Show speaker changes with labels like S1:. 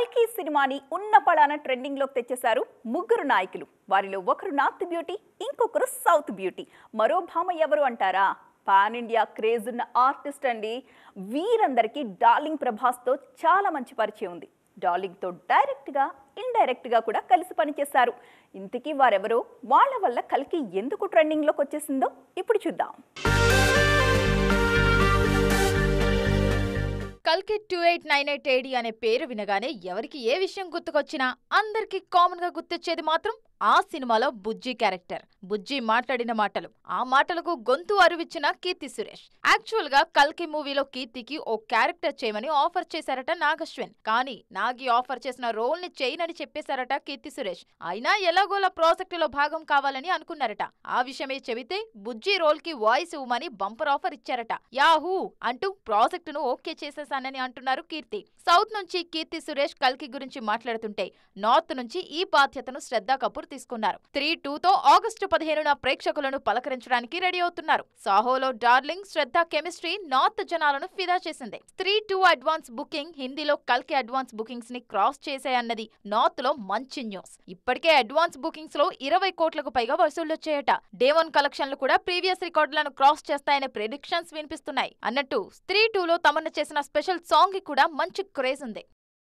S1: కల్కి సినిమాని ఉన్న పడాన ట్రెండింగ్ లోకి తెచ్చేశారు ముగ్గురు నాయకులు. వారిలో ఒకరు నార్త్ బ్యూటీ, ఇంకొకరు సౌత్ బ్యూటీ. మరో భామ ఎవరు అంటారా? పాన్ ఇండియా క్రేజ్ ఉన్న ఆర్టిస్ట్ అండి. వీరందరికీ డార్లింగ్ ప్రభాస్తో చాలా మంచి పరిచయం ఉంది. డార్లింగ్తో డైరెక్ట్గా ఇండైరెక్ట్గా కూడా కలిసి పనిచేశారు. ఇంతకీ వారెవరో, వాళ్ళ వల్ల కల్కి ఎందుకు ట్రెండింగ్లోకి వచ్చేసిందో ఇప్పుడు చూద్దాం.
S2: కల్కి 2898 AD అనే పేరు వినగానే ఎవరికి ఏ విషయం గుర్తుకొచ్చినా అందరికి కామన్ గా గుర్తొచ్చేది మాత్రం ఆ సినిమాలో బుజ్జి క్యారెక్టర్. బుజ్జి మాట్లాడిన మాటలు, ఆ మాటలకు గొంతు అరువిచ్చిన కీర్తి సురేష్. యాక్చువల్ గా కల్కి మూవీలో కీర్తికి ఓ క్యారెక్టర్ చేయమని ఆఫర్ చేశారట నాగశ్విన్. కానీ నాగి ఆఫర్ చేసిన రోల్ ని చేయనని చెప్పేశారట కీర్తి సురేష్. అయినా ఎలాగోలా ప్రాజెక్ట్ లో భాగం కావాలని అనుకున్నారట. ఆ విషయమే చెబితే బుజ్జి రోల్ కి వాయిస్ ఇవ్వమని బంపర్ ఆఫర్ ఇచ్చారట. యాహూ అంటూ ప్రాజెక్ట్ ను ఓకే చేసేసానని అంటున్నారు కీర్తి. సౌత్ నుంచి కీర్తి సురేష్ కల్కి గురించి మాట్లాడుతుంటే, నార్త్ నుంచి ఈ బాధ్యతను శ్రద్ధా కపూర్ తీసుకున్నారు. 3-2తో ఆగస్టు 15న ప్రేక్షకులను పలకరించడానికి రెడీ అవుతున్నారు. సాహోలో డార్లింగ్ శ్రద్ధ కెమిస్ట్రీ నార్త్ జనాలను ఫిదా చేసింది. 3-2 అడ్వాన్స్ బుకింగ్ హిందీలో కల్కి అడ్వాన్స్ బుకింగ్స్ ని క్రాస్ చేసాయన్నది నార్త్ లో మంచి న్యూస్. ఇప్పటికే అడ్వాన్స్ బుకింగ్స్ లో 20 కోట్లకు పైగా వసూళ్లొచ్చాయట. డే 1 కలెక్షన్లు కూడా ప్రీవియస్ రికార్డులను క్రాస్ చేస్తాయనే ప్రెడిక్షన్స్ వినిపిస్తున్నాయి. అన్నట్టు 3-2లో తమన్నా చేసిన స్పెషల్ సాంగ్ కి కూడా మంచి క్రేజ్ ఉంది.